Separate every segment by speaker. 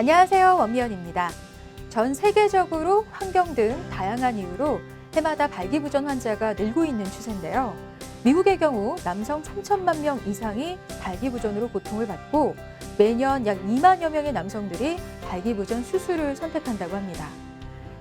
Speaker 1: 안녕하세요. 원미연입니다. 전 세계적으로 환경 등 다양한 이유로 해마다 발기부전 환자가 늘고 있는 추세인데요. 미국의 경우 남성 3천만 명 이상이 발기부전으로 고통을 받고 매년 약 2만여 명의 남성들이 발기부전 수술을 선택한다고 합니다.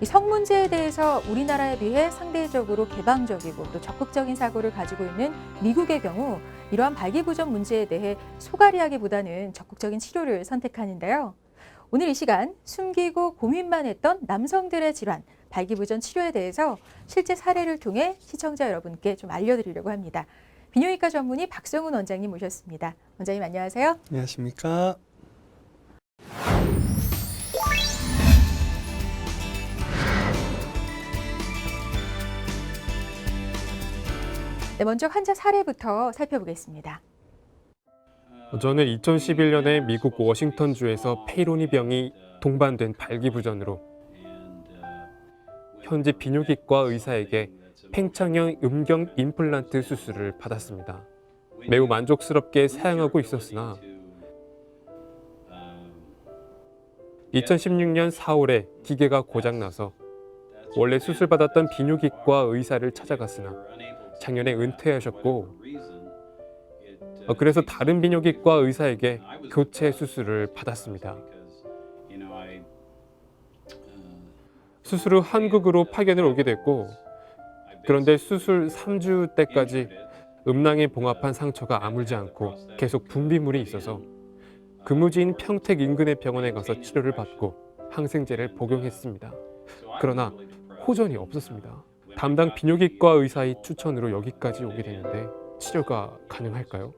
Speaker 1: 이 성 문제에 대해서 우리나라에 비해 상대적으로 개방적이고 또 적극적인 사고를 가지고 있는 미국의 경우 이러한 발기부전 문제에 대해 소갈이하기보다는 적극적인 치료를 선택하는데요. 오늘 이 시간 숨기고 고민만 했던 남성들의 질환, 발기부전 치료에 대해서 실제 사례를 통해 시청자 여러분께 좀 알려드리려고 합니다. 비뇨기과 전문의 박성훈 원장님 모셨습니다. 원장님 안녕하세요.
Speaker 2: 안녕하십니까.
Speaker 1: 네, 먼저 환자 사례부터 살펴보겠습니다.
Speaker 3: 저는 2011년에 미국 워싱턴주에서 페이로니 병이 동반된 발기부전으로 현지 비뇨기과 의사에게 팽창형 음경 임플란트 수술을 받았습니다. 매우 만족스럽게 사용하고 있었으나 2016년 4월에 기계가 고장나서 원래 수술받았던 비뇨기과 의사를 찾아갔으나 작년에 은퇴하셨고 그래서 다른 비뇨기과 의사에게 교체 수술을 받았습니다. 수술 후 한국으로 파견을 오게 됐고 그런데 수술 3주 때까지 음낭에 봉합한 상처가 아물지 않고 계속 분비물이 있어서 근무지인 평택 인근의 병원에 가서 치료를 받고 항생제를 복용했습니다. 그러나 호전이 없었습니다. 담당 비뇨기과 의사의 추천으로 여기까지 오게 됐는데 치료가 가능할까요?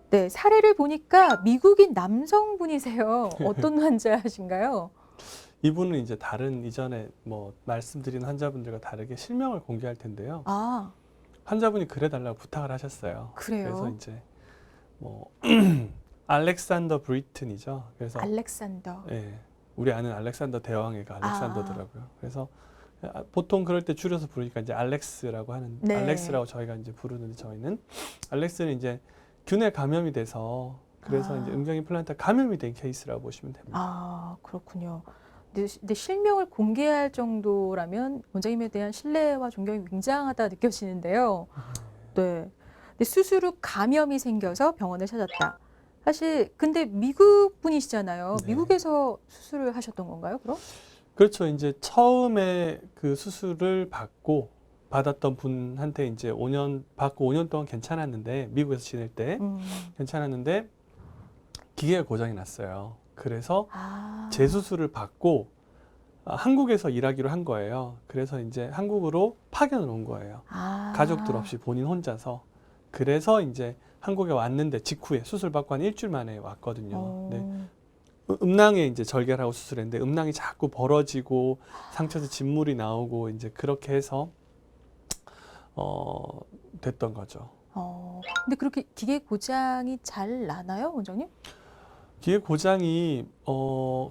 Speaker 1: 네, 사례를 보니까 미국인 남성분이세요. 어떤 환자신가요?
Speaker 2: 이분은 이제 다른 이전에 말씀드린 환자분들과 다르게 실명을 공개할 텐데요.
Speaker 1: 아,
Speaker 2: 환자분이 그래달라고 부탁을 하셨어요.
Speaker 1: 그래요?
Speaker 2: 그래서 이제 알렉산더 브리튼이죠. 그래서
Speaker 1: 알렉산더.
Speaker 2: 예, 우리 아는 알렉산더 대왕애가 알렉산더더라고요. 그래서 보통 그럴 때 줄여서 부르니까 이제 알렉스라고 하는
Speaker 1: 네.
Speaker 2: 알렉스라고 저희가 이제 부르는데 저희는 알렉스는 이제 균에 감염이 돼서 그래서 이제 음경 임플란트 감염이 된 케이스라고 보시면 됩니다.
Speaker 1: 아, 그렇군요. 근데 실명을 공개할 정도라면 원장님에 대한 신뢰와 존경이 굉장하다 느껴지는데요. 네. 근데 수술 후 감염이 생겨서 병원을 찾았다. 사실 근데 미국 분이시잖아요.
Speaker 2: 네.
Speaker 1: 미국에서 수술을 하셨던 건가요, 그럼?
Speaker 2: 그렇죠. 이제 처음에 그 수술을 받았던 분한테 이제 5년 받고 5년 동안 괜찮았는데 미국에서 지낼 때 괜찮았는데 기계가 고장이 났어요. 그래서 재수술을 받고 한국에서 일하기로 한 거예요. 그래서 이제 한국으로 파견을 온 거예요. 가족들 없이 본인 혼자서. 그래서 이제 한국에 왔는데 직후에 수술 받고 한 일주일 만에 왔거든요. 네. 음낭에 이제 절개를 하고 수술했는데 음낭이 자꾸 벌어지고 상처에서 진물이 나오고 이제 그렇게 해서 됐던 거죠.
Speaker 1: 근데 그렇게 기계 고장이 잘 나나요, 원장님?
Speaker 2: 기계 고장이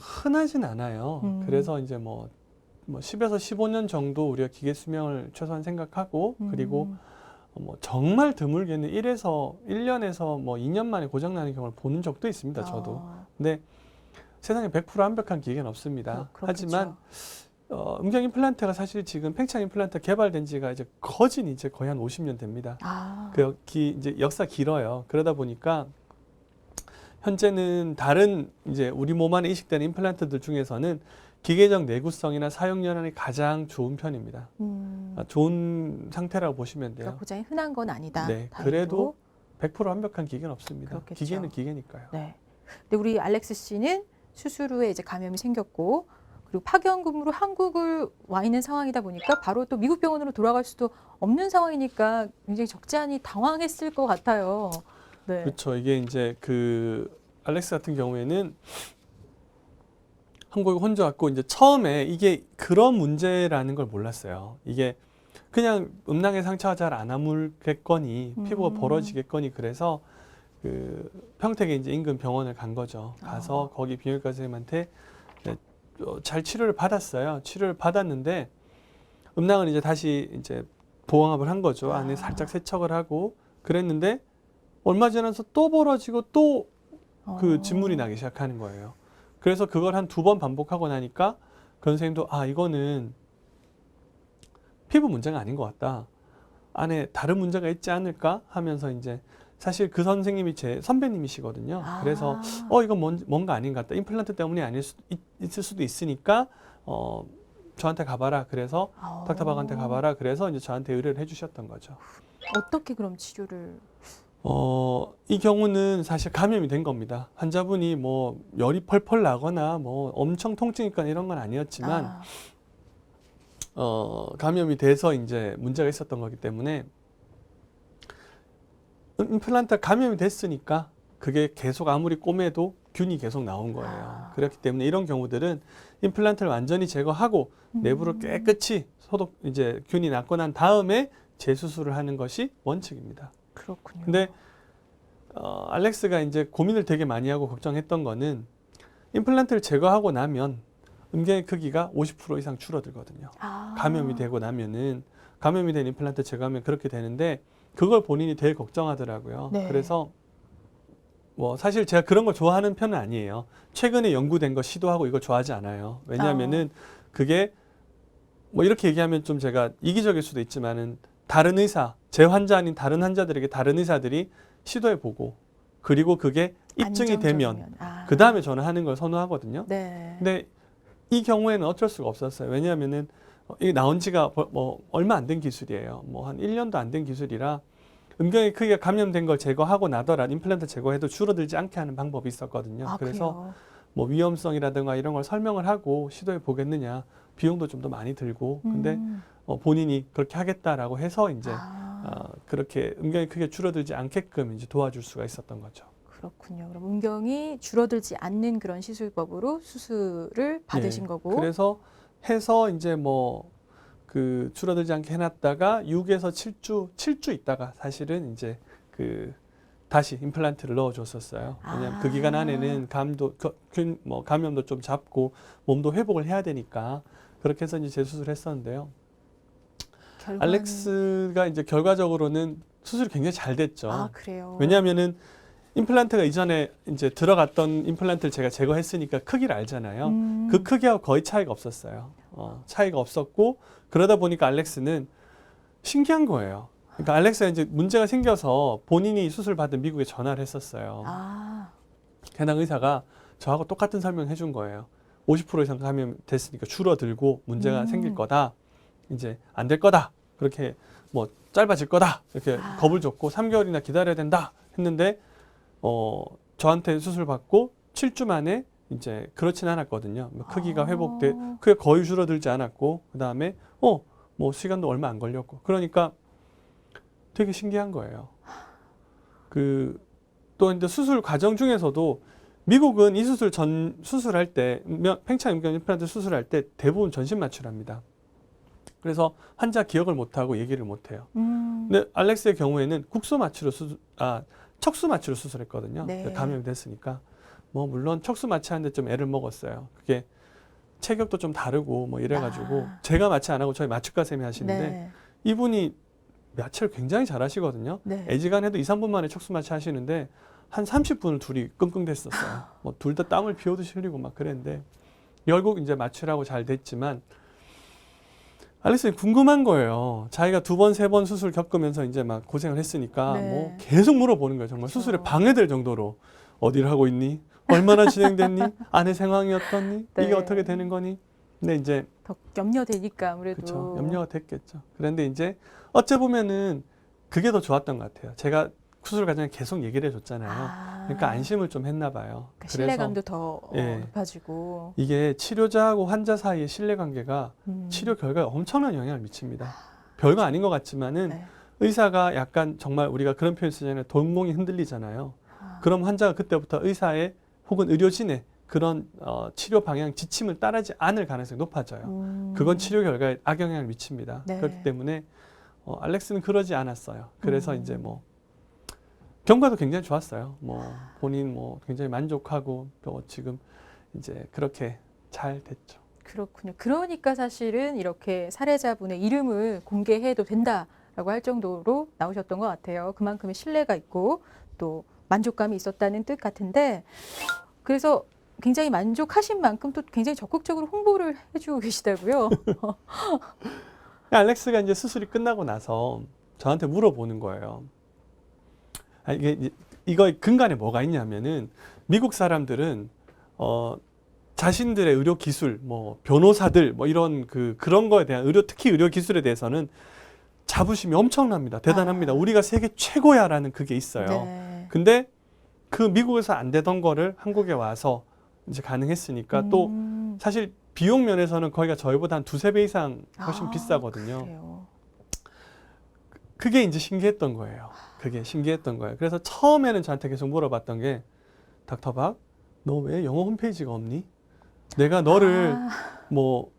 Speaker 2: 흔하진 않아요. 그래서 이제 10에서 15년 정도 우리가 기계 수명을 최소한 생각하고 그리고 정말 드물게는 1년에서 2년 만에 고장 나는 경우를 보는 적도 있습니다. 저도. 근데 세상에 100% 완벽한 기계는 없습니다. 하지만 음경 임플란트가 사실 지금 팽창 임플란트 개발된 지가 이제 거의 한 50년 됩니다. 이제 역사 길어요. 그러다 보니까 현재는 다른 이제 우리 몸 안에 이식되는 임플란트들 중에서는 기계적 내구성이나 사용 연한이 가장 좋은 편입니다. 좋은 상태라고 보시면 돼요.
Speaker 1: 그러니까 고장이 흔한 건 아니다.
Speaker 2: 네,
Speaker 1: 다행히도.
Speaker 2: 그래도 100% 완벽한 기계는 없습니다.
Speaker 1: 그렇겠죠.
Speaker 2: 기계는 기계니까요.
Speaker 1: 네. 근데 우리 알렉스 씨는 수술 후에 이제 감염이 생겼고 그리고 파견 근무로 한국을 와 있는 상황이다 보니까 바로 또 미국 병원으로 돌아갈 수도 없는 상황이니까 굉장히 적지 않이 당황했을 것 같아요. 네.
Speaker 2: 그렇죠. 이게 이제 그 알렉스 같은 경우에는 한국에 혼자 왔고 이제 처음에 이게 그런 문제라는 걸 몰랐어요. 이게 그냥 음낭의 상처가 잘 안 아물겠거니 피부가 벌어지겠거니 그래서 그 평택에 이제 인근 병원을 간 거죠. 가서 거기 비뇨기과 선생님한테 잘 치료를 받았어요. 치료를 받았는데 음낭을 이제 다시 이제 보강압을 한 거죠. 안에 살짝 세척을 하고 그랬는데 얼마 지나서 또 벌어지고 또 그 진물이 나기 시작하는 거예요. 그래서 그걸 한 2번 반복하고 나니까 그 선생님도 이거는 피부 문제가 아닌 것 같다. 안에 다른 문제가 있지 않을까 하면서 이제 사실 그 선생님이 제 선배님이시거든요. 그래서 이건 뭔가 아닌 것 같다. 임플란트 때문이 있을 수도 있으니까 저한테 가봐라. 그래서 닥터박한테 가봐라. 그래서 이제 저한테 의뢰를 해주셨던 거죠.
Speaker 1: 어떻게 그럼 치료를?
Speaker 2: 이 경우는 사실 감염이 된 겁니다. 환자분이 뭐 열이 펄펄 나거나 뭐 엄청 통증이 있거나 이런 건 아니었지만 감염이 돼서 이제 문제가 있었던 거기 때문에 임플란트가 감염이 됐으니까 그게 계속 아무리 꼬매도 균이 계속 나온 거예요. 그렇기 때문에 이런 경우들은 임플란트를 완전히 제거하고 내부를 깨끗이 이제 균이 낫고 난 다음에 재수술을 하는 것이 원칙입니다.
Speaker 1: 그렇군요.
Speaker 2: 근데 알렉스가 이제 고민을 되게 많이 하고 걱정했던 거는 임플란트를 제거하고 나면 음경의 크기가 50% 이상 줄어들거든요. 감염이 되고 나면은 감염이 된 임플란트 제거하면 그렇게 되는데 그걸 본인이 되게 걱정하더라고요.
Speaker 1: 네.
Speaker 2: 그래서 뭐 사실 제가 그런 걸 좋아하는 편은 아니에요. 최근에 연구된 거 시도하고 이거 좋아하지 않아요. 왜냐하면은 그게 뭐 이렇게 얘기하면 좀 제가 이기적일 수도 있지만은 다른 의사, 제 환자 아닌 다른 환자들에게 다른 의사들이 시도해보고 그리고 그게 입증이 되면 그 다음에 저는 하는 걸 선호하거든요.
Speaker 1: 네.
Speaker 2: 근데 이 경우에는 어쩔 수가 없었어요. 왜냐하면은 이게 나온 지가 뭐 얼마 안 된 기술이에요. 뭐 한 1년도 안 된 기술이라 음경의 크기가 감염된 걸 제거하고 나더라도 임플란트 제거해도 줄어들지 않게 하는 방법이 있었거든요. 그래서
Speaker 1: 그래요?
Speaker 2: 뭐 위험성이라든가 이런 걸 설명을 하고 시도해 보겠느냐. 비용도 좀 더 많이 들고 근데 본인이 그렇게 하겠다라고 해서 이제 그렇게 음경이 크게 줄어들지 않게끔 이제 도와줄 수가 있었던 거죠.
Speaker 1: 그렇군요. 그럼 음경이 줄어들지 않는 그런 시술법으로 수술을 받으신 거고.
Speaker 2: 그래서 해서 이제 뭐 그 줄어들지 않게 해놨다가 6에서 7주 있다가 사실은 이제 그 다시 임플란트를 넣어줬었어요. 왜냐하면 그 기간 안에는 감염도 좀 잡고 몸도 회복을 해야 되니까 그렇게 해서 이제 재수술을 했었는데요. 알렉스가 이제 결과적으로는 수술이 굉장히 잘 됐죠.
Speaker 1: 그래요?
Speaker 2: 왜냐하면은 임플란트가 이전에 이제 들어갔던 임플란트를 제가 제거했으니까 크기를 알잖아요. 그 크기하고 거의 차이가 없었어요. 차이가 없었고 그러다 보니까 알렉스는 신기한 거예요. 그러니까 알렉스가 이제 문제가 생겨서 본인이 수술 받은 미국에 전화를 했었어요. 해당 의사가 저하고 똑같은 설명을 해준 거예요. 50% 이상 감염됐으니까 줄어들고 문제가 생길 거다. 이제 안 될 거다. 그렇게 뭐 짧아질 거다. 이렇게 겁을 줬고 3개월이나 기다려야 된다. 했는데 저한테 수술 받고 7주 만에 이제 그렇진 않았거든요. 크기가 크기가 거의 줄어들지 않았고 그 다음에 뭐 시간도 얼마 안 걸렸고 그러니까 되게 신기한 거예요. 또 이제 수술 과정 중에서도 미국은 이 수술할 때 팽창 임경 임플란트 수술할 때 대부분 전신 마취를 합니다. 그래서 환자 기억을 못하고 얘기를 못해요. 근데 알렉스의 경우에는 척수 마취로 수술했거든요.
Speaker 1: 네.
Speaker 2: 감염이 됐으니까. 뭐 물론 척수 마취하는데 좀 애를 먹었어요. 그게 체격도 좀 다르고 뭐 이래가지고 제가 마취 안 하고 저희 마취과 쌤이 하시는데 이분이 마취를 굉장히 잘하시거든요. 애지간해도 2, 3분 만에 척수 마취 하시는데 한 30분을 둘이 끙끙댔었어요. 뭐 둘 다 땀을 피 오듯이 흘리고 막 그랬는데 결국 이제 마취를 하고 잘 됐지만 알렉스는 궁금한 거예요. 자기가 2번, 3번 수술 겪으면서 이제 막 고생을 했으니까 뭐 계속 물어보는 거예요. 정말 수술에 방해될 정도로 어디를 하고 있니? 얼마나 진행됐니? 아내 상황이 어떻니? 이게 어떻게 되는 거니? 근데 이제
Speaker 1: 더 염려되니까 아무래도.
Speaker 2: 그렇죠. 염려가 됐겠죠. 그런데 이제 어째 보면은 그게 더 좋았던 것 같아요. 제가 수술 과정에 계속 얘기를 해줬잖아요. 그러니까 안심을 좀 했나 봐요.
Speaker 1: 그러니까 신뢰감도 더 높아지고.
Speaker 2: 이게 치료자하고 환자 사이의 신뢰관계가 치료 결과에 엄청난 영향을 미칩니다. 별거 아닌 것 같지만은 의사가 약간 정말 우리가 그런 표현 쓰잖아요. 동공이 흔들리잖아요. 그럼 환자가 그때부터 의사의 혹은 의료진의 그런 치료 방향 지침을 따르지 않을 가능성이 높아져요. 그건 치료 결과에 악영향을 미칩니다. 그렇기 때문에 알렉스는 그러지 않았어요. 그래서 이제 뭐 경과도 굉장히 좋았어요. 뭐 본인 뭐 굉장히 만족하고 또 지금 이제 그렇게 잘 됐죠.
Speaker 1: 그렇군요. 그러니까 사실은 이렇게 사례자분의 이름을 공개해도 된다라고 할 정도로 나오셨던 것 같아요. 그만큼의 신뢰가 있고 또 만족감이 있었다는 뜻 같은데, 그래서 굉장히 만족하신 만큼 또 굉장히 적극적으로 홍보를 해주고 계시다고요.
Speaker 2: 알렉스가 이제 수술이 끝나고 나서 저한테 물어보는 거예요. 이거 근간에 뭐가 있냐면은 미국 사람들은 자신들의 의료 기술, 뭐 변호사들, 뭐 이런 그런 거에 대한 특히 의료 기술에 대해서는 자부심이 엄청납니다. 대단합니다. 우리가 세계 최고야라는 그게 있어요.
Speaker 1: 네.
Speaker 2: 근데 그 미국에서 안 되던 거를 한국에 와서 이제 가능했으니까 또 사실 비용 면에서는 거기가 저희보다 한 2-3배 이상 훨씬 비싸거든요.
Speaker 1: 그래요.
Speaker 2: 그게 이제 신기했던 거예요. 그게 신기했던 거예요. 그래서 처음에는 저한테 계속 물어봤던 게 닥터 박, 너 왜 영어 홈페이지가 없니? 내가 너를 뭐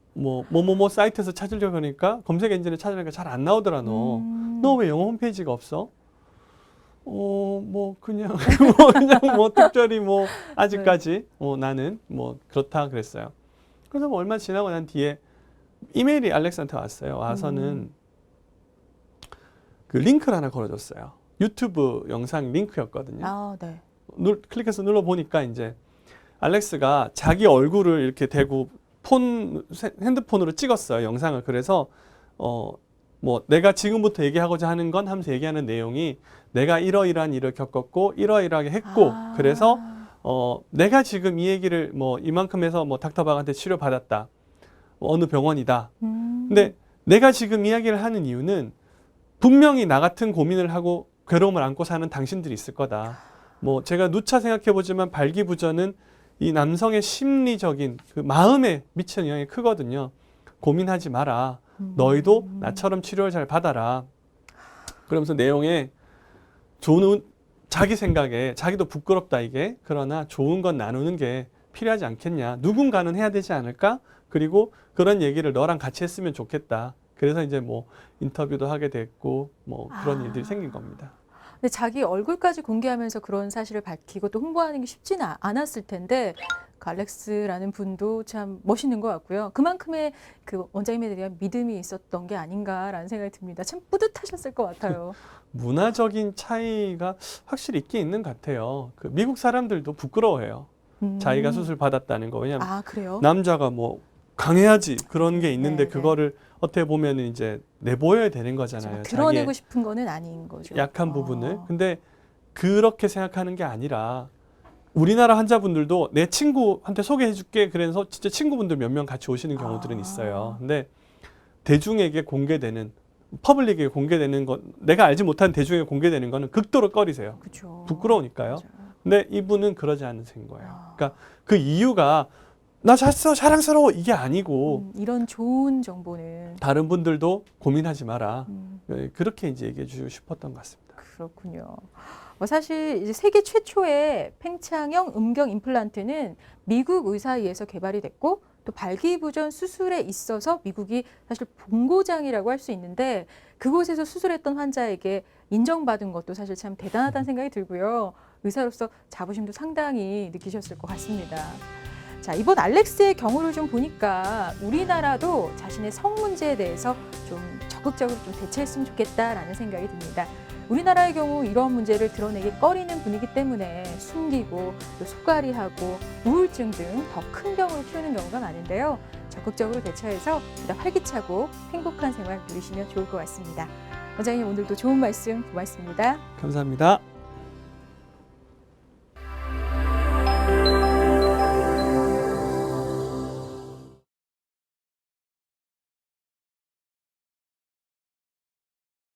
Speaker 2: 사이트에서 찾으려고 하니까 검색 엔진에 찾으니까 잘 안 나오더라 너. 너 왜 영어 홈페이지가 없어? 그냥 특별히 아직까지 나는 그렇다 그랬어요. 그래서 얼마 지나고 난 뒤에 이메일이 알렉스한테 왔어요. 와서는 그 링크를 하나 걸어줬어요. 유튜브 영상 링크였거든요.
Speaker 1: 네.
Speaker 2: 클릭해서 눌러보니까 이제 알렉스가 자기 얼굴을 이렇게 대고 핸드폰으로 찍었어요. 영상을. 그래서 내가 지금부터 얘기하고자 하는 건 하면서 얘기하는 내용이 내가 이러이러한 일을 겪었고 이러이러하게 했고 그래서 내가 지금 이 얘기를 이만큼 해서 닥터박한테 치료받았다. 어느 병원이다. 근데 내가 지금 이야기를 하는 이유는 분명히 나 같은 고민을 하고 괴로움을 안고 사는 당신들이 있을 거다. 제가 누차 생각해 보지만 발기부전은 이 남성의 심리적인 그 마음에 미치는 영향이 크거든요. 고민하지 마라. 너희도 나처럼 치료를 잘 받아라. 그러면서 내용에 자기 생각에 자기도 부끄럽다 이게. 그러나 좋은 건 나누는 게 필요하지 않겠냐. 누군가는 해야 되지 않을까? 그리고 그런 얘기를 너랑 같이 했으면 좋겠다. 그래서 이제 인터뷰도 하게 됐고 그런 일들이 생긴 겁니다.
Speaker 1: 근데 자기 얼굴까지 공개하면서 그런 사실을 밝히고 또 홍보하는 게 쉽지는 않았을 텐데 그 알렉스라는 분도 참 멋있는 것 같고요. 그만큼의 그 원장님에 대한 믿음이 있었던 게 아닌가라는 생각이 듭니다. 참 뿌듯하셨을 것 같아요.
Speaker 2: 문화적인 차이가 확실히 있긴 있는 것 같아요. 그 미국 사람들도 부끄러워해요. 자기가 수술 받았다는 거. 왜냐하면
Speaker 1: 그래요?
Speaker 2: 남자가 강해야지 그런 게 있는데
Speaker 1: 네네.
Speaker 2: 그거를 어떻게 보면 이제 내보여야 되는 거잖아요.
Speaker 1: 드러내고 싶은 거는 아닌 거죠.
Speaker 2: 약한 부분을. 근데 그렇게 생각하는 게 아니라 우리나라 환자분들도 내 친구한테 소개해 줄게 그래서 진짜 친구분들 몇 명 같이 오시는 경우들은 있어요. 근데 대중에게 공개되는 퍼블릭에게 공개되는 것 내가 알지 못한 대중에게 공개되는 거는 극도로 꺼리세요.
Speaker 1: 그쵸.
Speaker 2: 부끄러우니까요.
Speaker 1: 맞아요.
Speaker 2: 근데 이분은 그러지 않은 거예요. 그러니까 그 이유가 나 잤어 자랑스러워 이게 아니고
Speaker 1: 이런 좋은 정보는
Speaker 2: 다른 분들도 고민하지 마라. 그렇게 이제 얘기해 주고 싶었던 것 같습니다.
Speaker 1: 그렇군요. 사실 이제 세계 최초의 팽창형 음경 임플란트는 미국 의사에 의해서 개발이 됐고 또 발기부전 수술에 있어서 미국이 사실 본고장이라고 할 수 있는데 그곳에서 수술했던 환자에게 인정받은 것도 사실 참 대단하다는 생각이 들고요. 의사로서 자부심도 상당히 느끼셨을 것 같습니다. 자, 이번 알렉스의 경우를 좀 보니까 우리나라도 자신의 성 문제에 대해서 좀 적극적으로 좀 대처했으면 좋겠다라는 생각이 듭니다. 우리나라의 경우 이런 문제를 드러내기 꺼리는 분위기 때문에 숨기고 또 속앓이하고 우울증 등 더 큰 병으로 키우는 경우가 많은데요. 적극적으로 대처해서 보다 활기차고 행복한 생활 누리시면 좋을 것 같습니다. 원장님 오늘도 좋은 말씀 고맙습니다.
Speaker 2: 감사합니다.